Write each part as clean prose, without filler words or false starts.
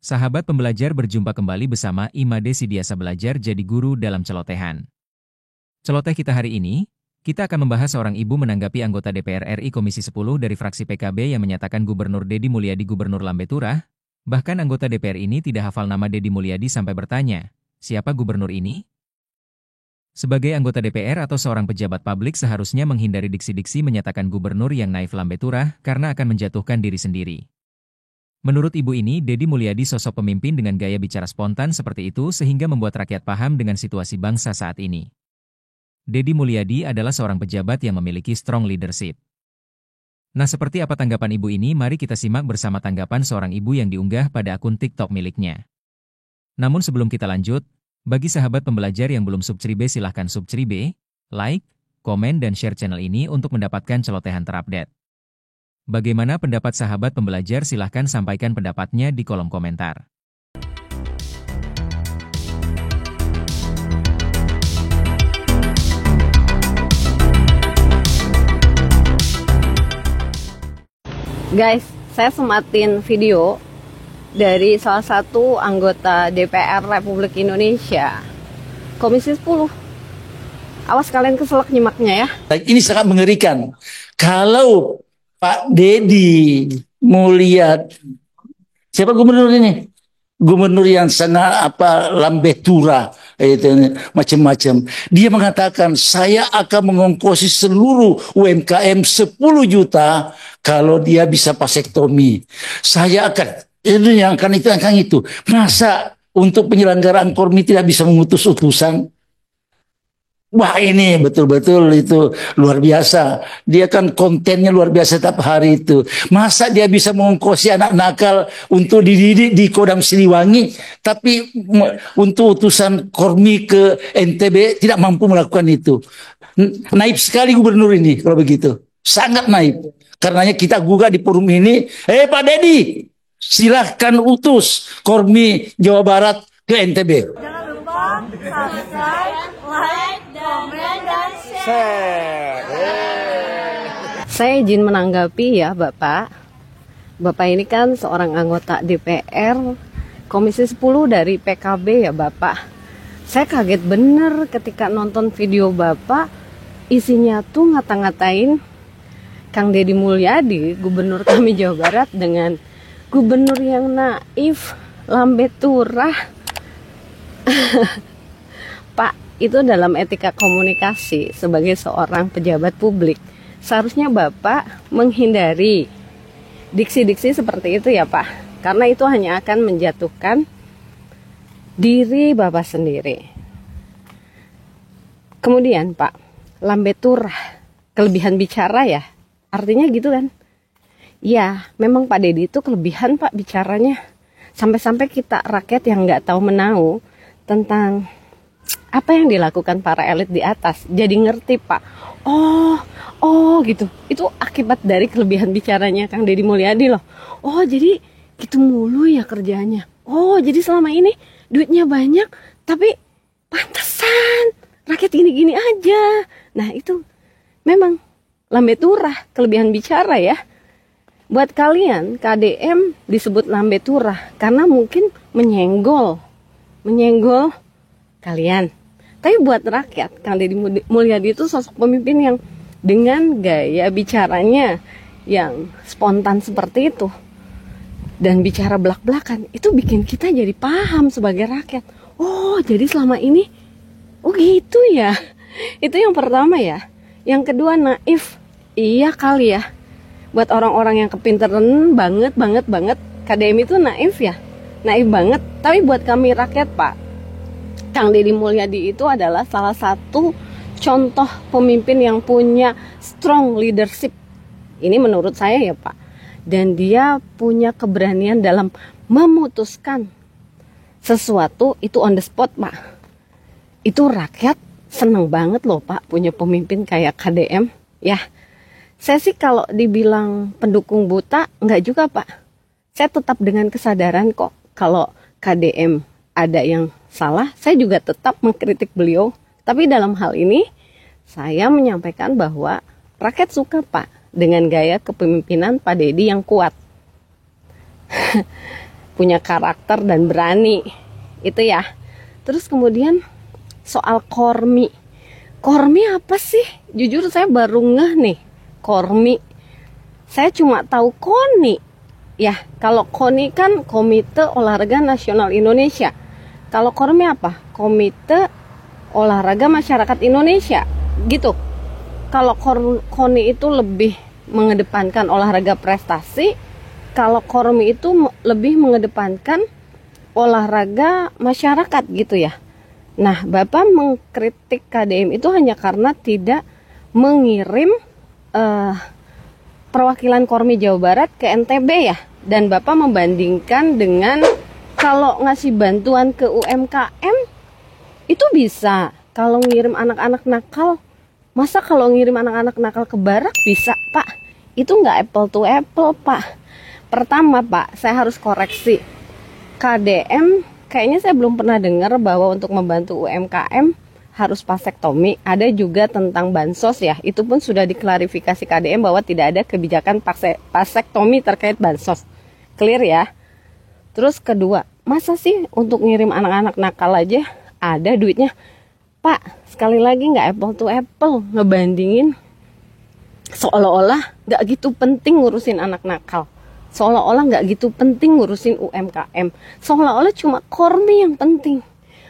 Sahabat pembelajar berjumpa kembali bersama Imade Sidiasa Belajar Jadi Guru dalam Celotehan. Celoteh kita hari ini, kita akan membahas seorang ibu menanggapi anggota DPR RI Komisi 10 dari fraksi PKB yang menyatakan Gubernur Deddy Mulyadi Gubernur Lambe Turah. Bahkan anggota DPR ini tidak hafal nama Deddy Mulyadi sampai bertanya, siapa gubernur ini? Sebagai anggota DPR atau seorang pejabat publik seharusnya menghindari diksi-diksi menyatakan gubernur yang naif Lambe Turah karena akan menjatuhkan diri sendiri. Menurut ibu ini, Deddy Mulyadi sosok pemimpin dengan gaya bicara spontan seperti itu sehingga membuat rakyat paham dengan situasi bangsa saat ini. Deddy Mulyadi adalah seorang pejabat yang memiliki strong leadership. Nah, seperti apa tanggapan ibu ini? Mari kita simak bersama tanggapan seorang ibu yang diunggah pada akun TikTok miliknya. Namun sebelum kita lanjut, bagi sahabat pembelajar yang belum subscribe silahkan subscribe, like, komen dan share channel ini untuk mendapatkan celotehan terupdate. Bagaimana pendapat sahabat pembelajar? Silahkan sampaikan pendapatnya di kolom komentar. Guys, saya sematin video dari salah satu anggota DPR Republik Indonesia, Komisi 10. Awas kalian keselak nyimaknya ya. Ini sangat mengerikan. Kalau Pak Deddy Mulyadi, siapa gubernur ini? Gubernur yang sangat Lambe Turah, itu macam-macam. Dia mengatakan saya akan mengongkosi seluruh UMKM 10 juta kalau dia bisa vasektomi. Saya akan itu. Masa untuk penyelenggaraan KORMI tidak bisa mengutus utusan? Wah, ini betul-betul itu luar biasa. Dia kan kontennya luar biasa setiap hari itu. Masa dia bisa mengongkosi anak nakal untuk dididik di Kodam Siliwangi, tapi untuk utusan KORMI ke NTB tidak mampu melakukan itu. Naif sekali gubernur ini kalau begitu. Sangat naif. Karenanya kita gugah di forum ini, Pak Deddy, silahkan utus KORMI Jawa Barat ke NTB. Jangan lupa subscribe, like, komen, dan share. Saya izin menanggapi ya Bapak. Bapak ini kan seorang anggota DPR Komisi 10 dari PKB ya Bapak. Saya kaget bener ketika nonton video Bapak, isinya tuh ngata-ngatain Kang Deddy Mulyadi, gubernur kami Jawa Barat, dengan gubernur yang naif Lambe Turah. Pak, itu dalam etika komunikasi sebagai seorang pejabat publik, seharusnya Bapak menghindari diksi-diksi seperti itu ya Pak, karena itu hanya akan menjatuhkan diri Bapak sendiri. Kemudian Pak, Lambe Turah, kelebihan bicara ya, artinya gitu kan? Ya, memang Pak Deddy itu kelebihan Pak bicaranya, sampai-sampai kita rakyat yang nggak tahu menau tentang apa yang dilakukan para elit di atas jadi ngerti Pak. Oh gitu. Itu akibat dari kelebihan bicaranya Kang Deddy Mulyadi loh. Oh, jadi gitu mulu ya kerjanya. Oh, jadi selama ini duitnya banyak tapi pantesan rakyat gini-gini aja. Nah, itu memang Lambe Turah, kelebihan bicara ya. Buat kalian, KDM disebut Lambe Turah karena mungkin menyenggol kalian. Tapi buat rakyat, Kang Deddy Mulyadi itu sosok pemimpin yang dengan gaya bicaranya yang spontan seperti itu dan bicara belak-belakan, itu bikin kita jadi paham sebagai rakyat. Oh, jadi selama ini oh gitu ya. Itu yang pertama ya. Yang kedua, naif. Iya kali ya. Buat orang-orang yang kepinteran banget, KDM itu naif ya. Naif banget. Tapi buat kami rakyat Pak, Kang Deddy Mulyadi itu adalah salah satu contoh pemimpin yang punya strong leadership. Ini menurut saya ya Pak. Dan dia punya keberanian dalam memutuskan sesuatu itu on the spot Pak. Itu rakyat seneng banget loh Pak punya pemimpin kayak KDM. Ya, saya sih kalau dibilang pendukung buta, enggak juga Pak. Saya tetap dengan kesadaran kok kalau KDM ada yang salah, saya juga tetap mengkritik beliau. Tapi dalam hal ini, saya menyampaikan bahwa rakyat suka Pak dengan gaya kepemimpinan Pak Deddy yang kuat. punya karakter dan berani. Itu ya. Terus kemudian soal Kormi. Kormi apa sih? Jujur saya baru ngeh nih. Kormi. Saya cuma tahu KONI. Ya, kalau KONI kan Komite Olahraga Nasional Indonesia. Kalau Kormi apa? Komite Olahraga Masyarakat Indonesia. Gitu. Kalau KONI itu lebih mengedepankan olahraga prestasi. Kalau Kormi itu lebih mengedepankan olahraga masyarakat gitu ya. Nah, Bapak mengkritik KDM itu hanya karena tidak mengirim perwakilan Kormi Jawa Barat ke NTB ya. Dan Bapak membandingkan dengan kalau ngasih bantuan ke UMKM itu bisa. Kalau ngirim anak-anak nakal, masa kalau ngirim anak-anak nakal ke Barak bisa, Pak? Itu nggak apple to apple, Pak. Pertama, Pak, saya harus koreksi. KDM, kayaknya saya belum pernah dengar bahwa untuk membantu UMKM harus vasektomi. Ada juga tentang bansos ya. Itu pun sudah diklarifikasi KDM bahwa tidak ada kebijakan vasektomi terkait bansos. Clear ya? Terus kedua, masa sih untuk ngirim anak-anak nakal aja ada duitnya? Pak, sekali lagi nggak apple to apple ngebandingin. Seolah-olah nggak gitu penting ngurusin anak nakal. Seolah-olah nggak gitu penting ngurusin UMKM. Seolah-olah cuma Kormi yang penting.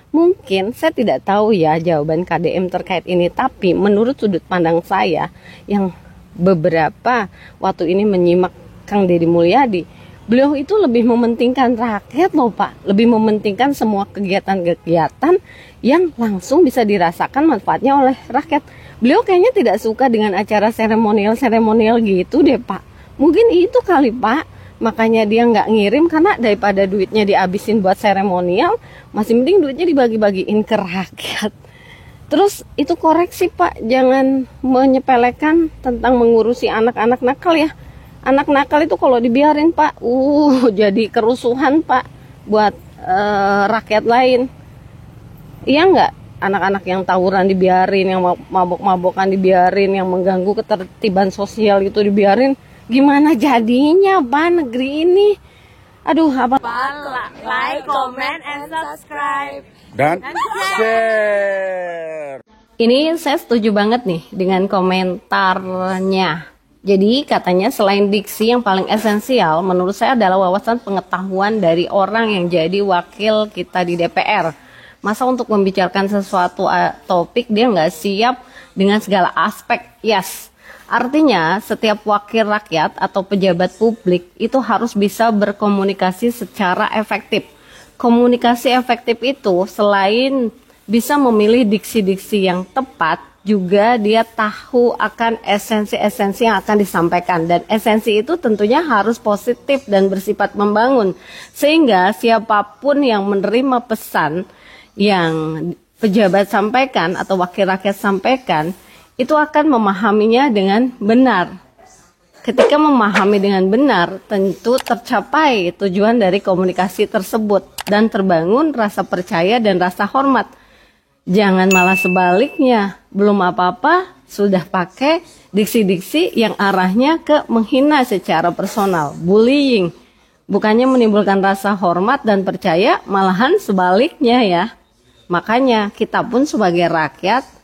Mungkin saya tidak tahu ya jawaban KDM terkait ini. Tapi menurut sudut pandang saya yang beberapa waktu ini menyimak Kang Deddy Mulyadi, beliau itu lebih mementingkan rakyat loh Pak. Lebih mementingkan semua kegiatan-kegiatan yang langsung bisa dirasakan manfaatnya oleh rakyat. Beliau kayaknya tidak suka dengan acara seremonial gitu deh Pak. Mungkin itu kali Pak. Makanya dia nggak ngirim karena daripada duitnya dihabisin buat seremonial, masih mending duitnya dibagi-bagiin ke rakyat. Terus itu koreksi Pak, jangan menyepelekan tentang mengurusi anak-anak nakal ya. Anak nakal itu kalau dibiarin Pak, jadi kerusuhan Pak buat rakyat lain. Iya nggak? Anak-anak yang tawuran dibiarin, yang mabok-mabokan dibiarin, yang mengganggu ketertiban sosial itu dibiarin. Gimana jadinya Pak negeri ini? Aduh, apa? Like, comment, and subscribe. Dan share. Ini saya setuju banget nih dengan komentarnya. Jadi katanya selain diksi yang paling esensial menurut saya adalah wawasan pengetahuan dari orang yang jadi wakil kita di DPR. Masa untuk membicarakan sesuatu topik dia nggak siap dengan segala aspek? Yes. Artinya setiap wakil rakyat atau pejabat publik itu harus bisa berkomunikasi secara efektif. Komunikasi efektif itu selain bisa memilih diksi-diksi yang tepat, juga dia tahu akan esensi-esensi yang akan disampaikan. Dan esensi itu tentunya harus positif dan bersifat membangun. Sehingga siapapun yang menerima pesan yang pejabat sampaikan atau wakil rakyat sampaikan, itu akan memahaminya dengan benar. Ketika memahami dengan benar, tentu tercapai tujuan dari komunikasi tersebut dan terbangun rasa percaya dan rasa hormat. Jangan malah sebaliknya, belum apa-apa sudah pakai diksi-diksi yang arahnya ke menghina secara personal, bullying. Bukannya menimbulkan rasa hormat dan percaya, malahan sebaliknya ya. Makanya kita pun sebagai rakyat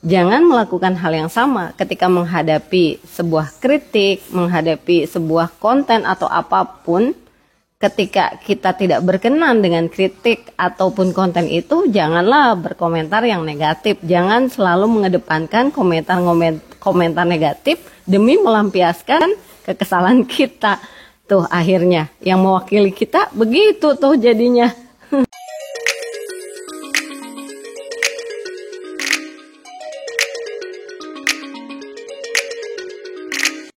jangan melakukan hal yang sama ketika menghadapi sebuah kritik, menghadapi sebuah konten atau apapun. Ketika kita tidak berkenan dengan kritik ataupun konten itu, janganlah berkomentar yang negatif. Jangan selalu mengedepankan komentar negatif demi melampiaskan kekesalan kita. Tuh akhirnya yang mewakili kita begitu tuh jadinya.